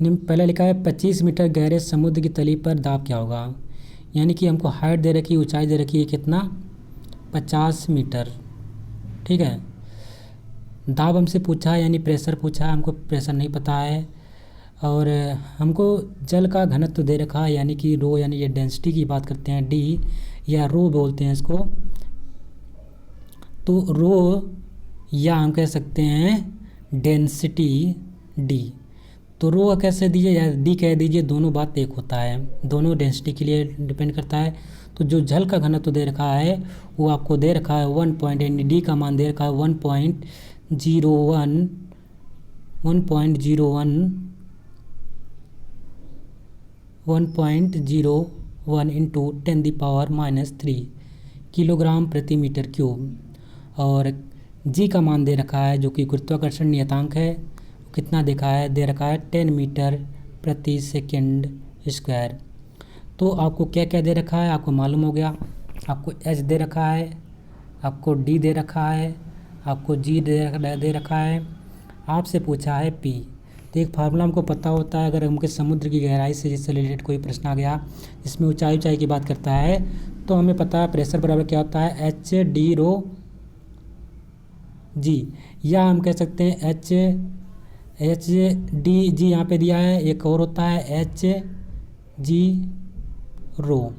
पहले लिखा है 25 मीटर गहरे समुद्र की तली पर दाब क्या होगा, यानी कि हमको हाइट दे रखी है, ऊंचाई दे रखी है कितना, 50 मीटर। ठीक है, दाब हमसे पूछा है, यानी प्रेशर पूछा है, हमको प्रेशर नहीं पता है। और हमको जल का घनत्व दे रखा है, यानी कि रो, यानी ये डेंसिटी की बात करते हैं, डी या रो बोलते हैं इसको। तो रो या हम कह सकते हैं डेंसिटी डी। तो रो कैसे दीजिए या डी कह दीजिए, दोनों बात एक होता है, दोनों डेंसिटी के लिए डिपेंड करता है। तो जो जल का घनत्व दे रखा है वो आपको दे रखा है 1 यानी डी का मान दे रखा है 1.01 इंटू 10⁻³ किलोग्राम प्रति मीटर क्यूब। और जी का मान दे रखा है जो कि गुरुत्वाकर्षण नियतांक है, कितना देखा है, दे रखा है 10 मीटर प्रति सेकंड स्क्वायर। तो आपको क्या क्या दे रखा है आपको मालूम हो गया। आपको एच दे रखा है, आपको डी दे रखा है, आपको जी दे रखा है, आपसे पूछा है पी। तो एक फार्मूला हमको पता होता है, अगर हमको समुद्र की गहराई से जिससे रिलेटेड कोई प्रश्न आ गया जिसमें ऊंचाई की बात करता है, तो हमें पता है प्रेशर बराबर क्या होता है, एच डी रो जी, या हम कह सकते हैं एच डी जी यहाँ पे दिया है, एक और होता है एच जी रो।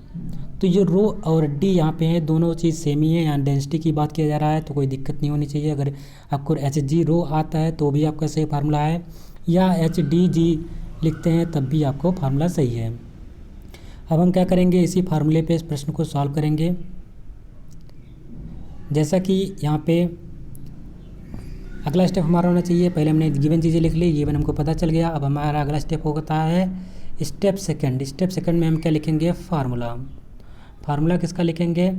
तो ये रो और डी यहाँ पे है, दोनों चीज़ सेम ही है। यहाँ डेंसिटी की बात किया जा रहा है तो कोई दिक्कत नहीं होनी चाहिए। अगर आपको एच जी रो आता है तो भी आपका सही फार्मूला है, या एच डी जी लिखते हैं तब भी आपको फार्मूला सही है। अब हम क्या करेंगे, इसी फार्मूले पे इस प्रश्न को सॉल्व करेंगे। जैसा कि यहाँ पे अगला स्टेप हमारा होना चाहिए, पहले हमने गिवन चीज़ें लिख ली, गिवन हमको पता चल गया। अब हमारा अगला स्टेप होता है स्टेप सेकंड में हम क्या लिखेंगे, फार्मूला किसका लिखेंगे,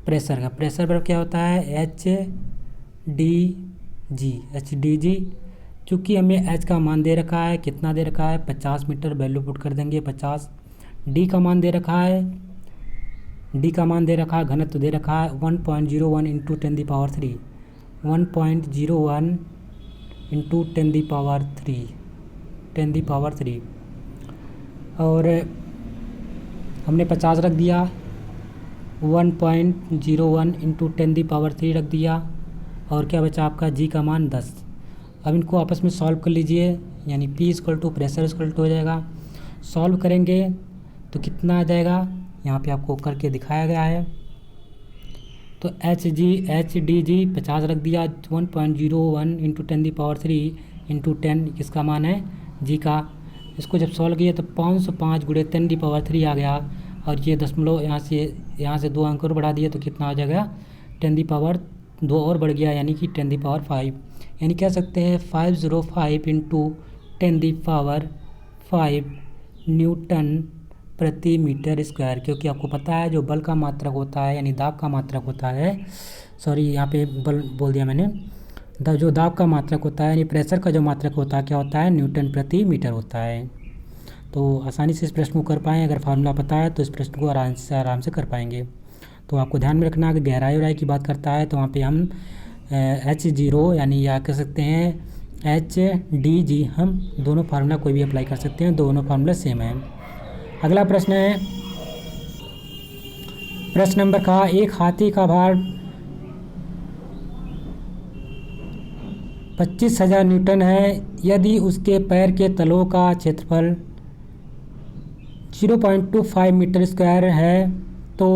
प्रेशर का। प्रेशर पर क्या होता है, एच डी जी। चूँकि हमें एच का मान दे रखा है, कितना दे रखा है, 50 मीटर, वैल्यू पुट कर देंगे 50। डी का मान दे रखा है, घनत्व दे रखा है 1.01 इंटू 10⁻³ 1.01 इंटू 10⁻³ और हमने 50 रख दिया, 1.01 इंटू 10⁻³ रख दिया, और क्या बचा आपका जी का मान 10। अब इनको आपस में सॉल्व कर लीजिए, यानी P = प्रेशर = हो जाएगा। सॉल्व करेंगे तो कितना आ जाएगा, यहाँ पे आपको करके दिखाया गया है। तो एच डी जी 50 रख दिया, 1.01 इंटू 10⁻³ इंटू 10 किसका मान है, जी का। इसको जब सॉल्व किया तो 505 × 10⁻³ आ गया, और ये दशमलव यहाँ से 2 अंक और बढ़ा दिए तो कितना आ जाएगा, 10⁻² और बढ़ गया, यानी कि 10⁵ यानी कह सकते हैं 505 इंटू 10⁵ न्यूटन प्रति मीटर स्क्वायर। क्योंकि आपको पता है जो बल का मात्रक होता है, यानी दाब का मात्रक होता है, सॉरी यहाँ पे बल बोल दिया मैंने, जो दाब का मात्रक होता है यानी प्रेशर का जो मात्रक होता है क्या होता है, न्यूटन प्रति मीटर होता है। तो आसानी से इस प्रश्न को कर पाएँ, अगर फार्मूला पता है तो इस प्रश्न को आराम से कर पाएंगे। तो आपको ध्यान में रखना, अगर गहराई की बात करता है तो वहाँ पे हम एच जीरो यानी या कह सकते हैं एच डी जी, हम दोनों फार्मूला कोई भी अप्लाई कर सकते हैं, दोनों फार्मूला सेम है। अगला प्रश्न है प्रश्न नंबर का, एक हाथी का भार 25,000 न्यूटन है। यदि उसके पैर के तलों का क्षेत्रफल 0.25 मीटर स्क्वायर है तो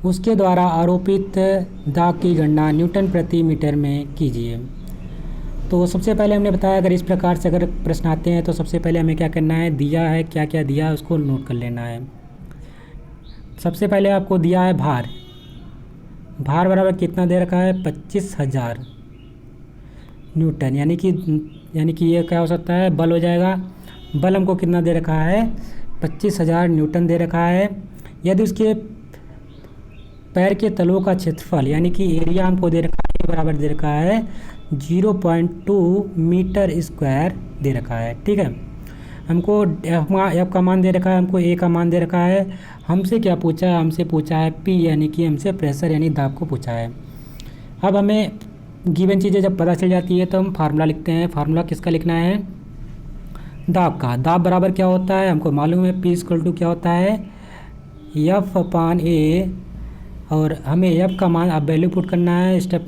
उसके द्वारा आरोपित दाब की गणना न्यूटन प्रति मीटर में कीजिए। तो सबसे पहले हमने बताया अगर इस प्रकार से अगर प्रश्न आते हैं तो सबसे पहले हमें क्या करना है, दिया है क्या क्या दिया है उसको नोट कर लेना है। सबसे पहले आपको दिया है भार बराबर कितना दे रखा है 25,000 न्यूटन, यानी कि ये क्या हो सकता है, बल हो जाएगा। बल हमको कितना दे रखा है 25,000 न्यूटन दे रखा है। यदि उसके पैर के तलों का क्षेत्रफल यानी कि एरिया हमको दे रखा है बराबर दे रखा है 0.2 मीटर स्क्वायर दे रखा है। ठीक है, हमको एफ का मान दे रखा है, हमको ए का मान दे रखा है। हमसे क्या पूछा है, हमसे पूछा है पी यानी कि हमसे प्रेशर यानी दाब को पूछा है। अब हमें गिवन चीज़ें जब पता चल जाती है तो हम फार्मूला लिखते हैं। फार्मूला किसका लिखना है, दाब का। दाब बराबर क्या होता है हमको मालूम है, पी इक्वल टू क्या होता है एफ अपान ए, और हमें एफ का मान अब वैल्यू पुट करना है। Step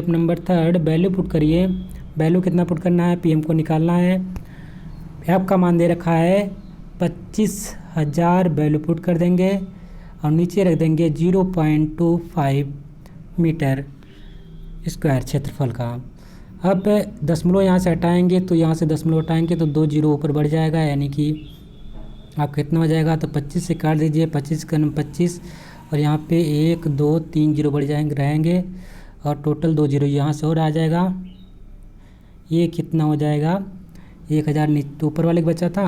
number third value put करिए। वैल्यू कितना पुट करना है, पी हमको निकालना है। एफ का मान दे रखा है 25,000, वैल्यू पुट कर देंगे और नीचे रख देंगे 0.25 मीटर स्क्वायर क्षेत्रफल का। अब दशमलव यहाँ से हटाएंगे तो यहाँ से दशमलव हटाएंगे तो 2 जीरो ऊपर बढ़ जाएगा, यानी कि आप कितना हो जाएगा, तो 25 से काट दीजिए, 25 का 25 और यहाँ पे 1 2 3 जीरो बढ़ जाएंगे रहेंगे और टोटल 2 जीरो यहाँ से और आ जाएगा। ये कितना हो जाएगा 1,000 नीचे ऊपर वाले का बचा था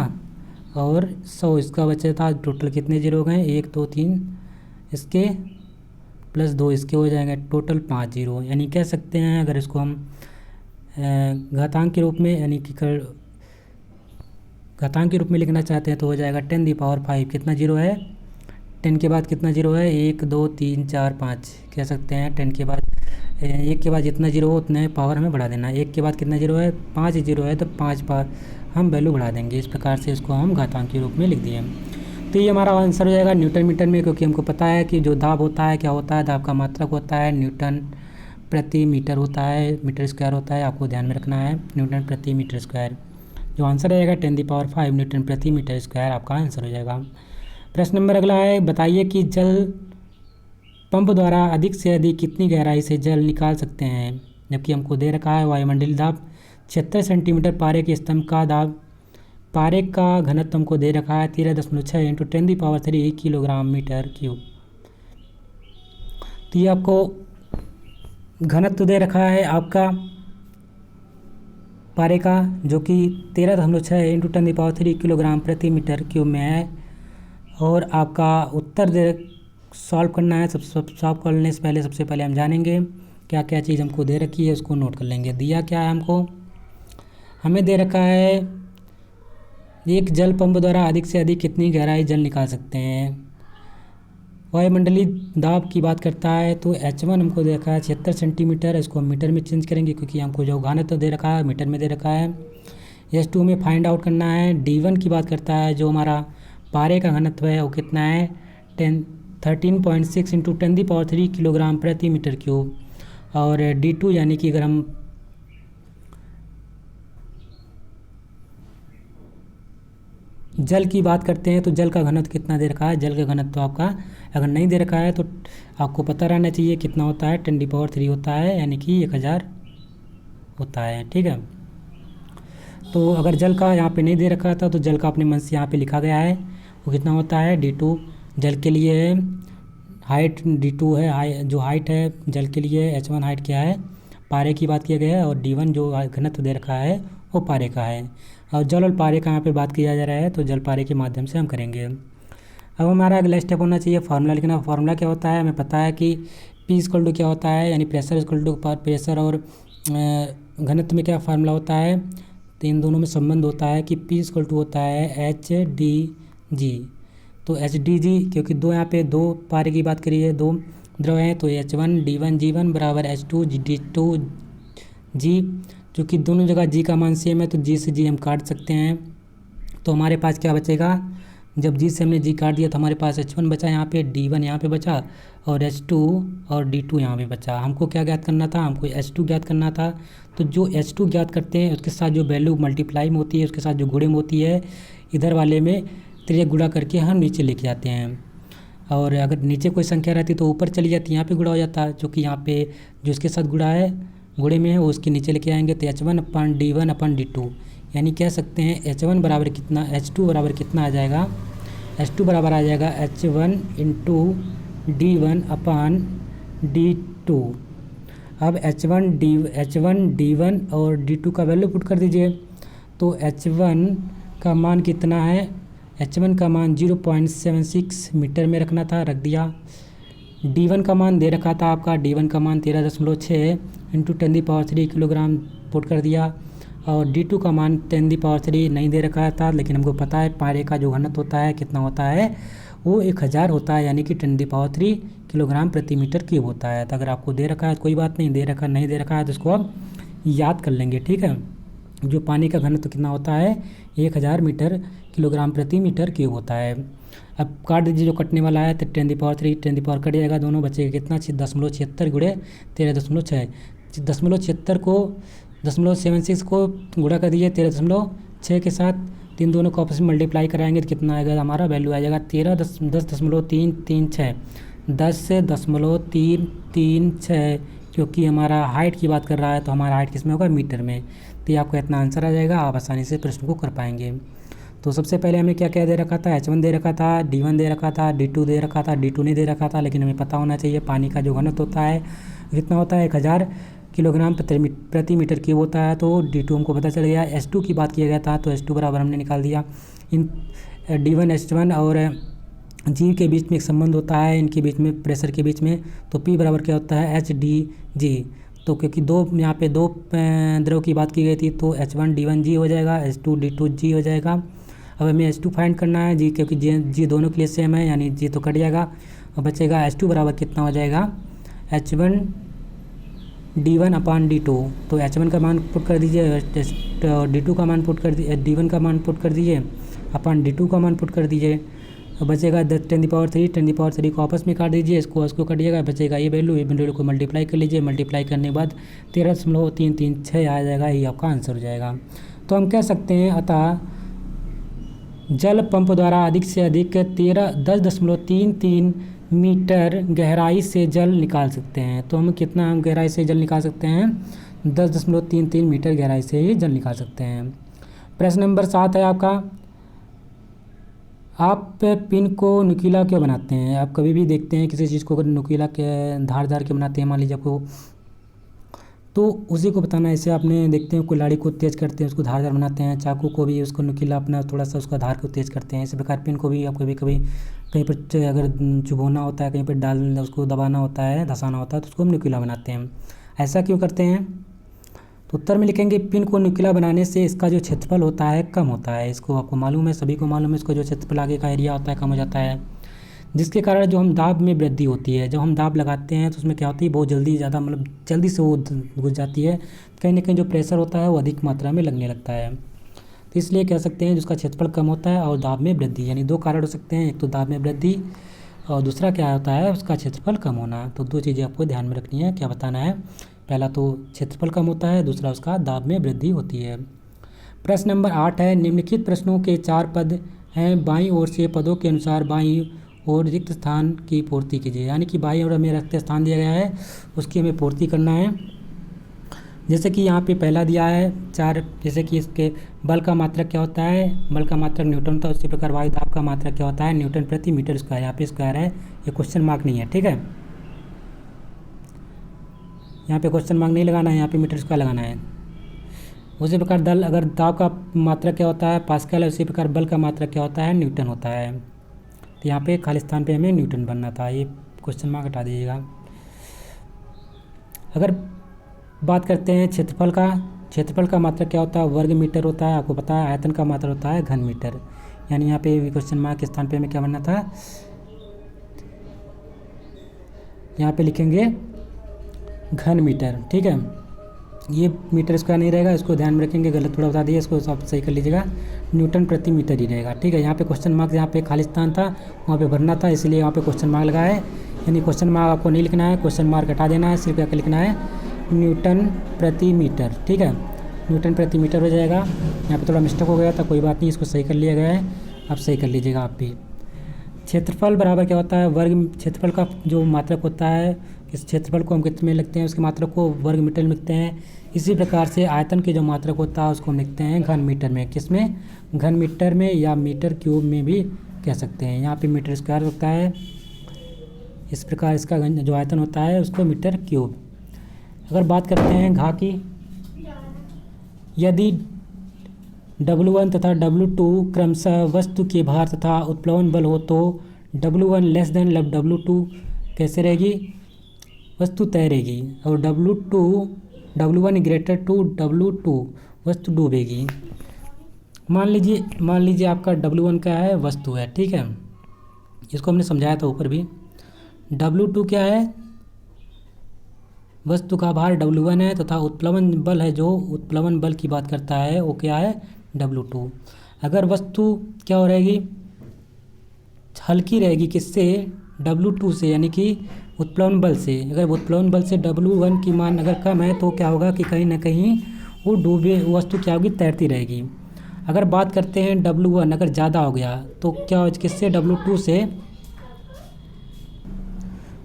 और 100 इसका बचा था। टोटल कितने जीरो हो गए, 1 2 3 इसके प्लस 2 इसके हो जाएंगे, टोटल 5 जीरो। यानी कह सकते हैं अगर इसको हम घातांक के रूप में यानी कि घातांक के रूप में लिखना चाहते हैं तो हो जाएगा 10⁵ कितना जीरो है, 10 के बाद कितना जीरो है 1 2 3 4 5 कह सकते हैं। 10 के बाद 1 के बाद जितना जीरो हो उतने पावर हमें बढ़ा देना है। 1 के बाद कितना जीरो है 5 जीरो है तो 5 पावर हम वैल्यू बढ़ा देंगे। इस प्रकार से इसको हम घातांक के रूप में लिख दिए। तो ये हमारा आंसर हो जाएगा न्यूटन मीटर में, क्योंकि हमको पता है कि जो दाब होता है क्या होता है, दाब का मात्रक होता है न्यूटन प्रति मीटर होता है, मीटर स्क्वायर होता है, आपको ध्यान में रखना है न्यूटन प्रति मीटर स्क्वायर। जो आंसर रहेगा 10⁵ न्यूटन प्रति मीटर स्क्वायर आपका आंसर हो जाएगा। प्रश्न नंबर अगला है, बताइए कि जल पंप द्वारा अधिक से अधिक कितनी गहराई से जल निकाल सकते हैं। जबकि हमको दे रखा है वायुमंडलीय दाब 76 सेंटीमीटर, पारे के स्तंभ का दाब, पारे का घनत्व हमको दे रखा है 13.6 × 10³ किलोग्राम मीटर क्यूब। तो ये आपको घनत्व दे रखा है आपका पारे का, जो कि 13.6 × 10³ किलोग्राम प्रति मीटर क्यूब में है। और आपका उत्तर सॉल्व करना है। सॉल्व करने से पहले सबसे पहले हम जानेंगे क्या क्या चीज़ हमको दे रखी है, उसको नोट कर लेंगे। दिया क्या है हमको, हमें दे रखा है एक जल पंप द्वारा अधिक से अधिक कितनी गहराई जल निकाल सकते हैं। वायुमंडलीय दाब की बात करता है तो H1 हमको दे रखा है 76 सेंटीमीटर, इसको हम मीटर में चेंज करेंगे क्योंकि हमको जो घनत्व दे रखा है मीटर में दे रखा है। H2 में फाइंड आउट करना है। D1 की बात करता है, जो हमारा पारे का घनत्व है वो कितना है 13.6 × 10³ किलोग्राम प्रति मीटर क्यूब। और D2 यानी कि अगर हम जल की बात करते हैं तो जल का घनत्व कितना दे रखा है, जल का घनत्व आपका अगर नहीं दे रखा है तो आपको पता रहना चाहिए कितना होता है 10³ होता है, यानी कि 1000 होता है। ठीक है, तो अगर जल का यहाँ पे नहीं दे रखा था तो जल का अपने मन से यहाँ पे लिखा गया है, वो कितना होता है D2 जल के लिए है, हाइट D2 है, जो हाइट है जल के लिए। H1 हाइट क्या है, पारे की बात किया गया है, और D1 जो घनत्व दे रखा है वो पारे का है। और जल और पारे का यहाँ पे बात किया जा रहा है तो जल पारे के माध्यम से हम करेंगे। अब हमारा अगला स्टेप होना चाहिए फार्मूला लिखना। फार्मूला क्या होता है, हमें पता है कि P = क्या होता है, यानी प्रेशर = प्रेशर, और घनत्व में क्या फार्मूला होता है, तो इन दोनों में संबंध होता है कि P = होता है HdG। तो HdG क्योंकि दो यहाँ पे दो पारे की बात करिए, दो द्रव हैं, तो H1 D1 G1 बराबर H2 D2 G, क्योंकि दोनों जगह G का मान सेम है तो G से G हम काट सकते हैं। तो हमारे पास क्या बचेगा, जब जी से हमने जी काट दिया तो हमारे पास H1 बचा यहाँ पे, D1 यहाँ पे बचा और H2 और D2 यहाँ पे बचा। हमको क्या ज्ञात करना था, हमको H2 ज्ञात करना था। तो जो H2 ज्ञात करते हैं उसके साथ जो वैल्यू मल्टीप्लाई में होती है, उसके साथ जो गुणे में होती है, इधर वाले में तिर्यक गुणा करके हम नीचे लेके जाते हैं। और अगर नीचे कोई संख्या रहती तो ऊपर चली जाती, यहाँ पे गुणा हो जाता, जो कि यहाँ पे जो इसके साथ गुणा है, गुणे में है, वो उसके नीचे लेके आएंगे। तो H1/D1/D2 यानी कह सकते हैं H1 बराबर कितना, H2 बराबर कितना आ जाएगा, H2 बराबर आ जाएगा H1 × D1/D2। अब H1 D1 और D2 का वैल्यू पुट कर दीजिए। तो H1 का मान कितना है, H1 का मान 0.76 मीटर में रखना था, रख दिया। D1 का मान दे रखा था आपका, D1 का मान 13.6 × 10³ किलोग्राम पुट कर दिया। और D2 का मान 10³ नहीं दे रखा था, लेकिन हमको पता है पारे का जो घनत्व होता है कितना होता है, वो 1000 होता है, यानी कि 10³ किलोग्राम प्रति मीटर क्यूब होता है। तो अगर आपको दे रखा है तो कोई बात नहीं, नहीं दे रखा है तो इसको आप याद कर लेंगे, ठीक है। जो पानी का घनत्व कितना होता है, 1000 मीटर किलोग्राम प्रति मीटर क्यूब होता है। अब काट दीजिए जो कटने वाला है, तो 10³ कट जाएगा, दोनों बचेगा कितना, 0.76 × 13.6। 0.76 को 0.76 को गुणा कर दीजिए 13.6 के साथ, 3 दोनों को आपस में मल्टीप्लाई कराएंगे तो कितना आएगा, हमारा वैल्यू आ जाएगा 10.336। 10.336, क्योंकि हमारा हाइट की बात कर रहा है तो हमारा हाइट किस में होगा, मीटर में। तो ये आपको इतना आंसर आ जाएगा, आप आसानी से प्रश्न को कर पाएंगे। तो सबसे पहले हमें क्या क्या दे रखा था, H1 दे रखा था, D1 दे रखा था, D2 दे रखा था, D2 नहीं दे रखा था, लेकिन हमें पता होना चाहिए पानी का जो घनत्व होता है कितना होता है, 1000 किलोग्राम प्रति मीटर क्यूब होता है। तो D2 हमको पता चल गया। H2 की बात किया गया था तो H2 बराबर हमने निकाल दिया। इन D1 H1 और G के बीच में एक संबंध होता है, इनके बीच में प्रेशर के बीच में, तो P बराबर क्या होता है, HDG। तो क्योंकि यहाँ पे दो द्रव की बात की गई थी तो H1 D1 G हो जाएगा, H2 D2 G हो जाएगा। अब हमें H2 फाइंड करना है, G क्योंकि G दोनों के लिए सेम है, यानी G तो कट जाएगा और बचेगा H2 बराबर कितना हो जाएगा, H1 D1/D2। तो H1 का मान पुट कर दीजिए, D2 का मान पुट कर दीजिए, D1 का मान पुट कर दीजिए, D2 का मान पुट कर दीजिए। बचेगा 10³ को आपस में काट दीजिए, इसको कटिएगा, बचेगा ये वैल्यू को मल्टीप्लाई कर लीजिए। मल्टीप्लाई करने के बाद 13.336 आ जाएगा, ये आपका आंसर हो जाएगा। तो हम कह सकते हैं अतः जल पंप द्वारा अधिक से अधिक 10.33 मीटर गहराई से जल निकाल सकते हैं। तो हम कितना गहराई से जल निकाल सकते हैं, 10.33 मीटर गहराई से ही जल निकाल सकते हैं। प्रश्न नंबर 7 है आपका, आप पिन को नुकीला क्यों बनाते हैं। आप कभी भी देखते हैं किसी चीज़ को अगर नुकीला के धारदार के बनाते हैं, मान लीजिए आपको, तो उसी को बताना है। ऐसे आपने देखते हैं कुल्हाड़ी को तेज़ करते हैं, उसको धारदार बनाते हैं, चाकू को भी उसको नुकीला अपना थोड़ा सा उसका धार को तेज़ करते हैं। इसी प्रकार पिन को भी आप कभी कभी कहीं पर अगर चुभोना होता है, कहीं पर डाल उसको दबाना होता है, धसाना होता है, तो उसको हम नुकीला बनाते हैं। ऐसा क्यों करते हैं, तो उत्तर में लिखेंगे पिन को नुकीला बनाने से इसका जो क्षेत्रफल होता है कम होता है। इसको आपको मालूम है, सभी को मालूम है, इसको जो क्षेत्रफल आगे का एरिया होता है कम हो जाता है, जिसके कारण जो हम दाब में वृद्धि होती है। जब हम दाब लगाते हैं तो उसमें क्या होती है, बहुत जल्दी से वो घुस जाती है, कहीं ना कहीं जो प्रेशर होता है वो अधिक मात्रा में लगने लगता है। तो इसलिए कह सकते हैं जिसका क्षेत्रफल कम होता है और दाब में वृद्धि, यानी 2 कारण हो सकते हैं, एक तो दाब में वृद्धि और दूसरा क्या होता है, उसका क्षेत्रफल कम होना। तो 2 चीज़ें आपको ध्यान में रखनी है, क्या बताना है, पहला तो क्षेत्रफल कम होता है, दूसरा उसका दाब में वृद्धि होती है। प्रश्न नंबर 8 है, निम्नलिखित प्रश्नों के 4 पद हैं, बाईं ओर से पदों के अनुसार बाईं और रिक्त स्थान की पूर्ति कीजिए। यानी कि बाईं ओर हमें रिक्त स्थान दिया गया है, उसकी हमें पूर्ति करना है। जैसे कि यहाँ पे पहला दिया है 4, जैसे कि इसके बल का मात्रक क्या होता है, बल का मात्रक न्यूटन होता है, उसी प्रकार वायु दाब का मात्रक क्या होता है, न्यूटन प्रति मीटर स्क्वायर। यहाँ पे स्क्वायर है, ये क्वेश्चन मार्क नहीं है, ठीक है, यहाँ पे क्वेश्चन मार्क नहीं लगाना है, यहाँ पे मीटर स्क्वायर लगाना है। उसी प्रकार दल अगर दाब का मात्रक क्या होता है, पास्कल है, उसी प्रकार बल का मात्रक क्या होता है, न्यूटन होता है। तो यहाँ पे खाली स्थान पे हमें न्यूटन बनना था, ये क्वेश्चन मार्क हटा दीजिएगा। अगर बात करते हैं क्षेत्रफल का, क्षेत्रफल का मात्रक क्या होता है, वर्ग मीटर होता है, आपको पता है। आयतन का मात्रक होता है घन मीटर, यानी यहाँ पे क्वेश्चन मार्क के स्थान पे हमें क्या बनना था, यहाँ पे लिखेंगे घन मीटर, ठीक है। ये मीटर स्क्वायर नहीं रहेगा, इसको ध्यान में रखेंगे, गलत थोड़ा बता दिया, इसको आप सही कर लीजिएगा, न्यूटन प्रति मीटर ही रहेगा। ठीक है, यहाँ पे क्वेश्चन मार्क, यहाँ पे खाली स्थान था वहाँ पे भरना था, इसलिए यहाँ पे क्वेश्चन मार्क लगा है, यानी क्वेश्चन मार्क आपको नहीं लिखना है, क्वेश्चन मार्क हटा देना है, सिर्फ क्या लिखना है न्यूटन प्रति मीटर। ठीक है, न्यूटन प्रति मीटर हो जाएगा। यहाँ पे थोड़ा मिस्टेक हो गया था, कोई बात नहीं, इसको सही कर लिया गया है, आप सही कर लीजिएगा आप भी। क्षेत्रफल बराबर क्या होता है, वर्ग, क्षेत्रफल का जो मात्रक होता है, इस क्षेत्रफल को हम कितने में लिखते हैं, उसके मात्रक को वर्ग मीटर में लिखते हैं। इसी प्रकार से आयतन के जो मात्रक होता है उसको हम लिखते हैं घन मीटर में। किस में, घन मीटर में, या मीटर क्यूब में भी कह सकते हैं। यहाँ पे मीटर स्क्वायर होता है, इस प्रकार इसका जो आयतन होता है उसको मीटर क्यूब। अगर बात करते हैं घा की, यदि W1 तथा W2 क्रमशः वस्तु के भार तथा उत्प्लवन बल हो तो W1 लेस देन W2 कैसे रहेगी, वस्तु तैरेगी, और W1 ग्रेटर टू W2 वस्तु डूबेगी। मान लीजिए आपका W1 क्या है, वस्तु है। ठीक है, इसको हमने समझाया था ऊपर भी। W2 क्या है, वस्तु का भार W1 है, तथा उत्प्लवन बल है, जो उत्प्लवन बल की बात करता है वो क्या है, W2। अगर वस्तु क्या हो रहेगी, हल्की रहेगी, किससे, W2 से, यानी कि उत्प्लवन बल से। अगर उत्प्लवन बल से W1 की मान अगर कम है तो क्या होगा कि कहीं ना कहीं वो डूबे, वस्तु क्या होगी, तैरती रहेगी। अगर बात करते हैं W1 अगर ज़्यादा हो गया तो क्या हो, किससे, W2 से।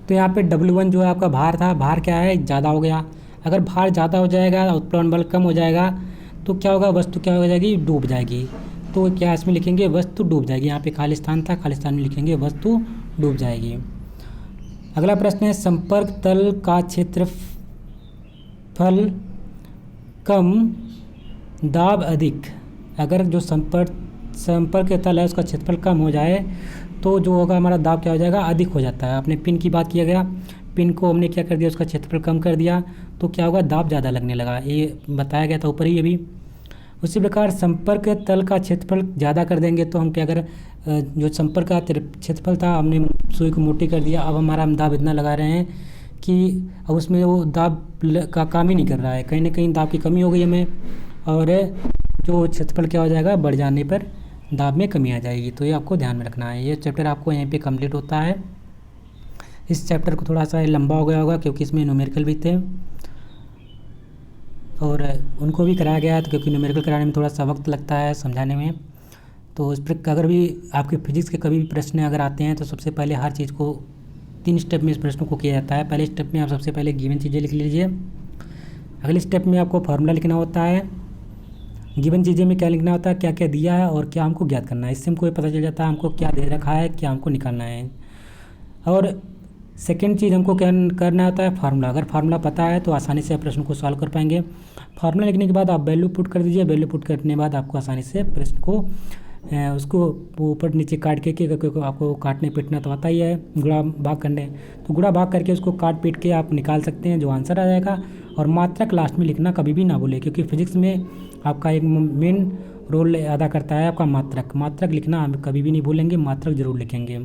तो यहाँ पे W1 जो है आपका भार था, भार क्या है, ज़्यादा हो गया। अगर भार ज़्यादा हो जाएगा, उत्प्लवन बल कम हो जाएगा, तो क्या होगा, वस्तु क्या हो जाएगी, डूब जाएगी। तो क्या इसमें लिखेंगे, वस्तु डूब जाएगी। यहाँ पे खाली स्थान था, खाली स्थान में लिखेंगे वस्तु डूब जाएगी। अगला प्रश्न है, संपर्क तल का क्षेत्रफल कम, दाब अधिक। अगर जो संपर्क तल है उसका क्षेत्रफल कम हो जाए तो जो होगा हमारा दाब क्या हो जाएगा, अधिक हो जाता है। आपने पिन की बात किया गया, पिन को हमने क्या कर दिया, उसका क्षेत्रफल कम कर दिया, तो क्या होगा, दाब ज़्यादा लगने लगा, ये बताया गया था ऊपर ही अभी। उसी प्रकार संपर्क तल का क्षेत्रफल ज़्यादा कर देंगे तो हम क्या, अगर जो संपर्क का क्षेत्रफल था हमने सुई को मोटी कर दिया, अब हमारा हम दाब इतना लगा रहे हैं कि अब उसमें वो दाब का काम ही नहीं कर रहा है, कहीं ना कहीं दाब की कमी हो गई हमें, और जो क्षेत्रफल क्या हो जाएगा, बढ़ जाने पर दाब में कमी आ जाएगी। तो ये आपको ध्यान में रखना है। ये चैप्टर आपको यहीं पे कंप्लीट होता है। इस चैप्टर को थोड़ा सा लंबा हो गया होगा क्योंकि इसमें न्यूमेरिकल भी थे और उनको भी कराया गया है, तो क्योंकि न्यूमेरिकल कराने में थोड़ा सा वक्त लगता है समझाने में। तो इस पर अगर भी आपके फिजिक्स के कभी भी प्रश्न अगर आते हैं तो सबसे पहले हर चीज़ को 3 स्टेप में इस प्रश्न को किया जाता है। पहले स्टेप में आप सबसे पहले गिवन चीज़ें लिख लीजिए। अगले स्टेप में आपको फार्मूला लिखना होता है। गिवन चीज़ें में क्या लिखना होता है, क्या क्या दिया है और क्या हमको ज्ञात करना है। इससे हमको ये पता चल जाता है हमको क्या दे रखा है, क्या हमको निकालना है। और सेकेंड चीज़ हमको क्या करना होता है, फार्मूला। अगर फार्मूला पता है तो आसानी से आप प्रश्न को सॉल्व कर पाएंगे। फार्मूला लिखने के बाद आप वैल्यू पुट कर दीजिए। वैल्यू पुट करने के बाद आपको आसानी से प्रश्न को उसको ऊपर नीचे काट के आपको काटने पीटना तो आता ही है, गुणा भाग करने, तो गुणा भाग करके उसको काट पीट के आप निकाल सकते हैं, जो आंसर आ जाएगा। और मात्रक लास्ट में लिखना कभी भी ना भूलें, क्योंकि फिजिक्स में आपका एक मेन रोल अदा करता है आपका मात्रक लिखना हम कभी भी नहीं भूलेंगे, मात्रक जरूर लिखेंगे।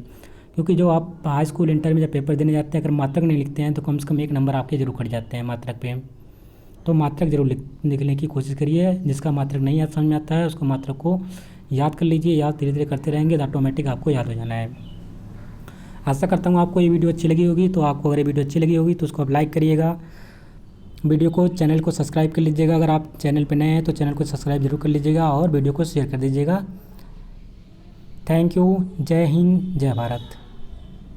क्योंकि जो आप हाई स्कूल इंटर में जब पेपर देने जाते हैं अगर मात्रक नहीं लिखते हैं तो कम से कम 1 नंबर आपके जरूर कट जाते हैं मात्रक पे। तो मात्रक जरूर लिखने की कोशिश करिए। जिसका मात्रक नहीं समझ में आता है उसको मात्रक को याद कर लीजिए। याद धीरे धीरे करते रहेंगे तो ऑटोमेटिक आपको याद हो जाना है। आशा करता हूँ आपको ये वीडियो अच्छी लगी होगी। तो आपको अगर ये वीडियो अच्छी लगी होगी तो उसको आप लाइक करिएगा, वीडियो को, चैनल को सब्सक्राइब कर लीजिएगा। अगर आप चैनल पर नए हैं तो चैनल को सब्सक्राइब जरूर कर लीजिएगा और वीडियो को शेयर कर दीजिएगा। Thank you. जय हिंद, जय भारत।